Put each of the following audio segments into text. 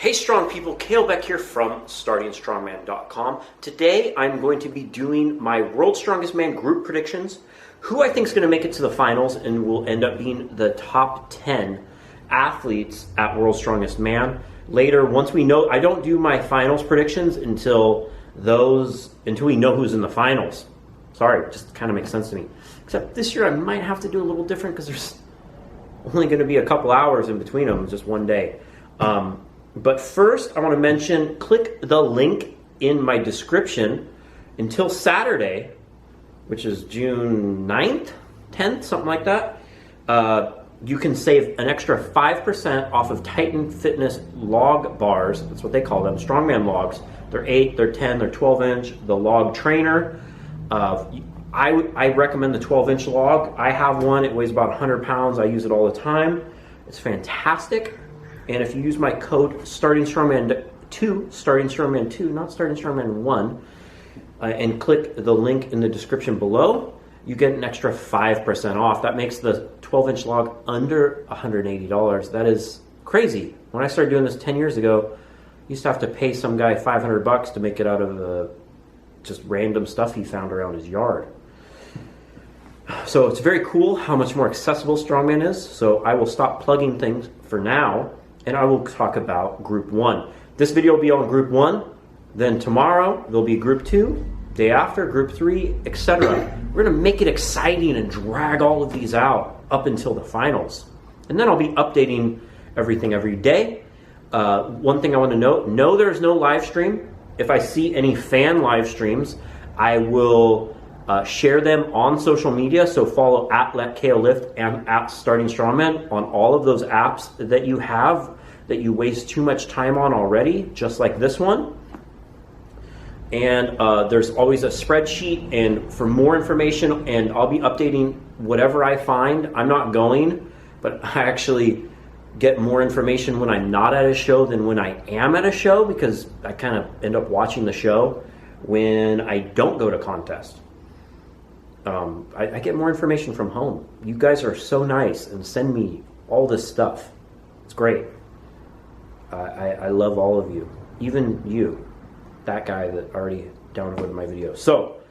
Hey strong people, Kalle Beck here from StartingStrongman.com. Today I'm going to be doing my World's Strongest Man group predictions, who I think is going to make it to the finals and will end up being the top 10 athletes at World's Strongest Man. Later, once we know, I don't do my finals predictions until we know who's in the finals. Sorry, it just kind of makes sense to me. Except this year I might have to do a little different because there's only going to be a couple hours in between them, just one day. But first, I want to mention, click the link in my description until Saturday, which is June 9th, 10th, something like that. You can save an extra 5% off of Titan Fitness log bars. That's what they call them, strongman logs. They're 8, they're 10, they're 12-inch. The log trainer. I recommend the 12-inch log. I have one. It weighs about 100 pounds. I use it all the time. It's fantastic. And if you use my code StartingStrongman2, StartingStrongman2, not StartingStrongman1, and click the link in the description below, you get an extra 5% off. That makes the 12-inch log under $180. That is crazy. When I started doing this 10 years ago, I used to have to pay some guy $500 to make it out of just random stuff he found around his yard. So it's very cool how much more accessible Strongman is. So I will stop plugging things for now, and I will talk about Group 1. This video will be on Group 1, then tomorrow there'll be Group 2, day after, Group 3, etc. We're going to make it exciting and drag all of these out up until the finals. And then I'll be updating everything every day. One thing I want to note, no, there's no live stream. If I see any fan live streams, I will share them on social media. So follow at Let Kalle Lift and at Starting Strongman on all of those apps that you have that you waste too much time on already, just like this one. And there's always a spreadsheet, and for more information, and I'll be updating whatever I find. I'm not going, but I actually get more information when I'm not at a show than when I am at a show, because I kind of end up watching the show when I don't go to contest. I get more information from home. You guys are so nice and send me all this stuff. It's great. I love all of you. Even you, that guy that already downloaded my video. So,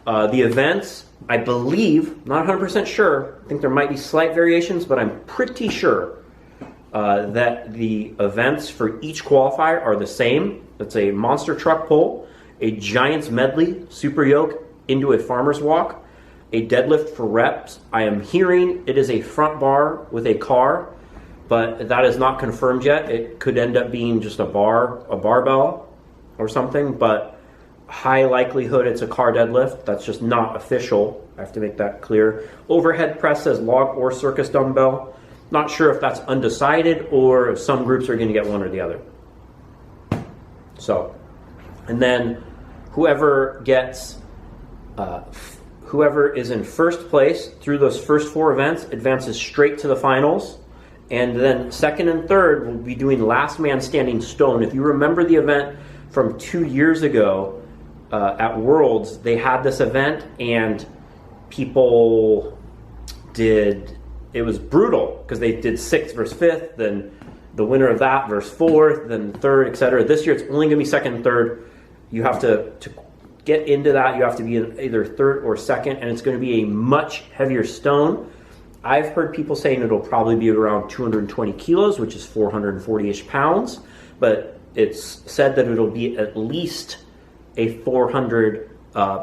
the events, I believe, not 100% sure, I think there might be slight variations, but I'm pretty sure that the events for each qualifier are the same. It's a monster truck pull, a giant's medley, super yoke into a farmer's walk, a deadlift for reps. I am hearing it is a front bar with a car, but that is not confirmed yet. It could end up being just a barbell or something, but high likelihood it's a car deadlift. That's just not official. I have to make that clear. Overhead press says log or circus dumbbell. Not sure if that's undecided or if some groups are going to get one or the other. So, and then whoever is in first place through those first 4 events advances straight to the finals. And then second and third will be doing last man standing stone. If you remember the event from 2 years ago at Worlds, they had this event and people did, it was brutal because they did 6th versus 5th, then the winner of that versus 4th, then 3rd, etc. This year it's only going to be 2nd and 3rd. You have to get into that, you have to be in either 3rd or 2nd, and it's going to be a much heavier stone. I've heard people saying it'll probably be around 220 kilos, which is 440-ish pounds, but it's said that it'll be at least a 400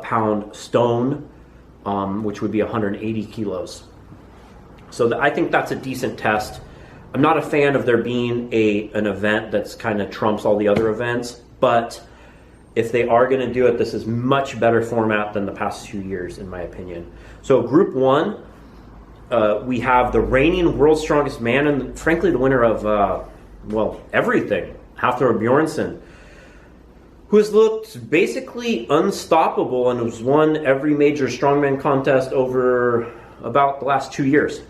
pound stone, which would be 180 kilos. So I think that's a decent test. I'm not a fan of there being an event that's kind of trumps all the other events, but if they are going to do it, this is much better format than the past 2 years, in my opinion. So Group 1, we have the reigning World's Strongest Man and frankly the winner of, everything, Hafthor Bjornsson, who has looked basically unstoppable and has won every major strongman contest over about the last 2 years.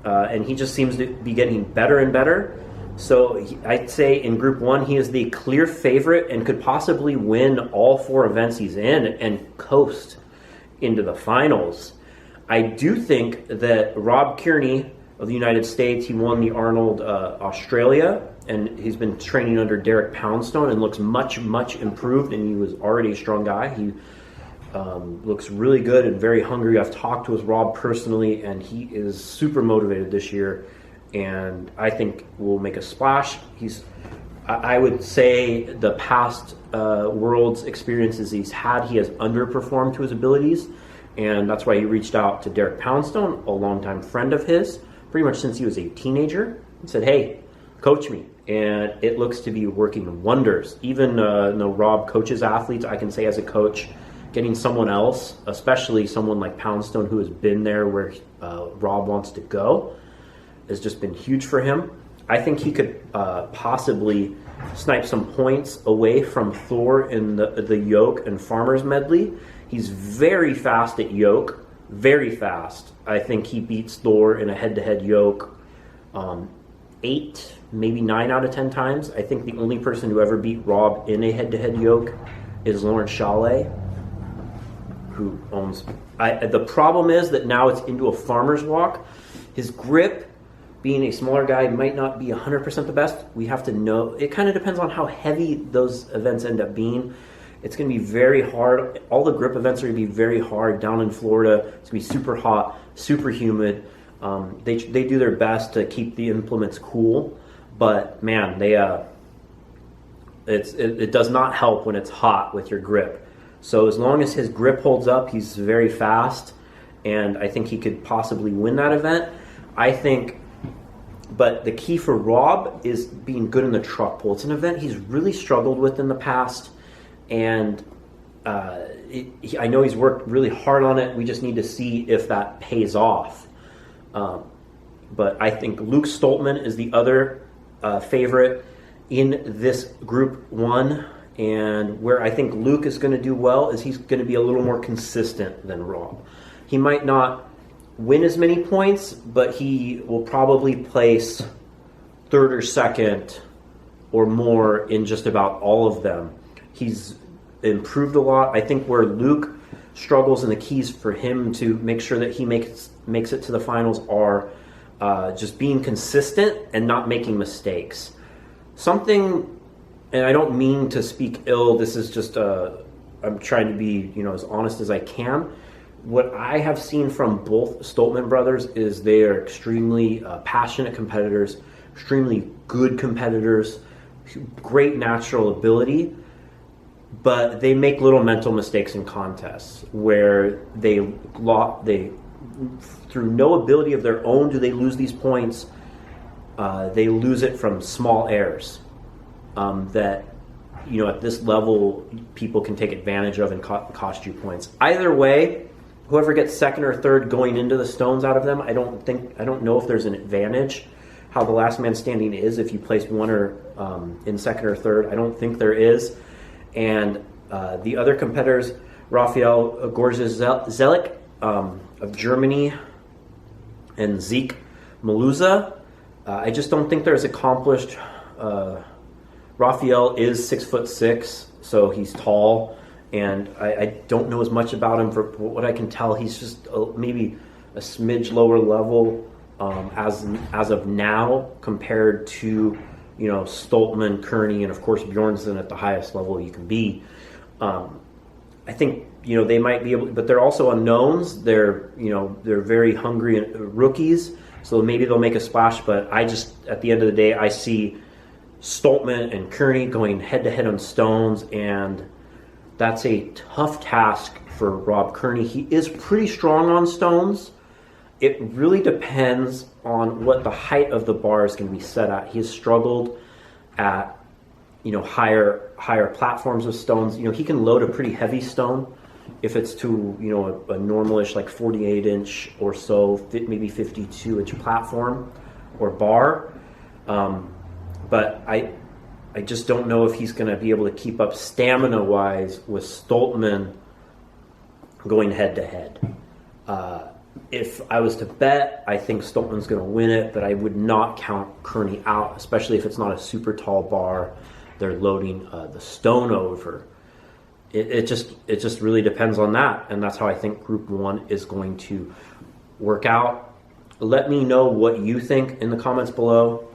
And he just seems to be getting better and better. So I'd say in Group 1, he is the clear favorite and could possibly win all 4 events he's in and coast into the finals. I do think that Rob Kearney of the United States. He won the Arnold Australia, and he's been training under Derek Poundstone and looks much improved, and he was already a strong guy. He looks really good and very hungry. I've talked with Rob personally, and he is super motivated this year, and I think will make a splash. I would say the past Worlds experiences he's had, he has underperformed to his abilities, and that's why he reached out to Derek Poundstone, a longtime friend of his, pretty much since he was a teenager, and said, hey, coach me. And it looks to be working wonders. Even though Rob coaches athletes, I can say as a coach, getting someone else, especially someone like Poundstone who has been there where Rob wants to go, has just been huge for him. I think he could possibly snipe some points away from Thor in the yoke and farmers medley. He's very fast at yoke, very fast. I think he beats Thor in a head-to-head yoke 8, maybe 9 out of 10 times. I think the only person who ever beat Rob in a head-to-head yoke is Lawrence Chalet, who owns... the problem is that now it's into a farmer's walk. His grip, being a smaller guy, might not be 100% the best. We have to know. It kind of depends on how heavy those events end up being. It's going to be very hard. All the grip events are going to be very hard down in Florida. It's going to be super hot, super humid. They do their best to keep the implements cool, but man, it does not help when it's hot with your grip. So as long as his grip holds up, he's very fast, and I think he could possibly win that event. But the key for Rob is being good in the truck pull. It's an event he's really struggled with in the past, and I know he's worked really hard on it. We just need to see if that pays off. But I think Luke Stoltman is the other favorite in this Group 1, and where I think Luke is going to do well is he's going to be a little more consistent than Rob. He might not win as many points, but he will probably place 3rd or 2nd or more in just about all of them. He's improved a lot. I think where Luke struggles and the keys for him to make sure that he makes it to the finals are just being consistent and not making mistakes. Something, and I don't mean to speak ill, this is just I'm trying to be as honest as I can. What I have seen from both Stoltman brothers is they are extremely passionate competitors, extremely good competitors, great natural ability, but they make little mental mistakes in contests where they through no ability of their own do they lose these points. They lose it from small errors that at this level people can take advantage of and cost you points. Either way, whoever gets 2nd or 3rd going into the stones out of them, I don't know if there's an advantage how the last man standing is if you place one or in 2nd or 3rd. I don't think there is. And the other competitors, Rafael Gorges Zelik of Germany and Zeke Maluza, I just don't think they're as accomplished. Rafael is 6'6", so he's tall, and I don't know as much about him. For what I can tell, he's just maybe a smidge lower level as of now compared to Stoltman, Kearney, and of course Bjornsson at the highest level you can be. I think they might be able, but they're also unknowns. They're very hungry rookies, so maybe they'll make a splash. But I just, at the end of the day, I see Stoltman and Kearney going head to head on stones, and that's a tough task for Rob Kearney. He is pretty strong on stones. It really depends on what the height of the bar is going to be set at. He has struggled at higher platforms of stones. He can load a pretty heavy stone if it's to a normalish like 48-inch or so, maybe 52-inch platform or bar. But I just don't know if he's going to be able to keep up stamina-wise with Stoltman going head-to-head. If I was to bet, I think Stoltman's going to win it, but I would not count Kearney out, especially if it's not a super tall bar they're loading the stone over. It just really depends on that, and that's how I think Group 1 is going to work out. Let me know what you think in the comments below.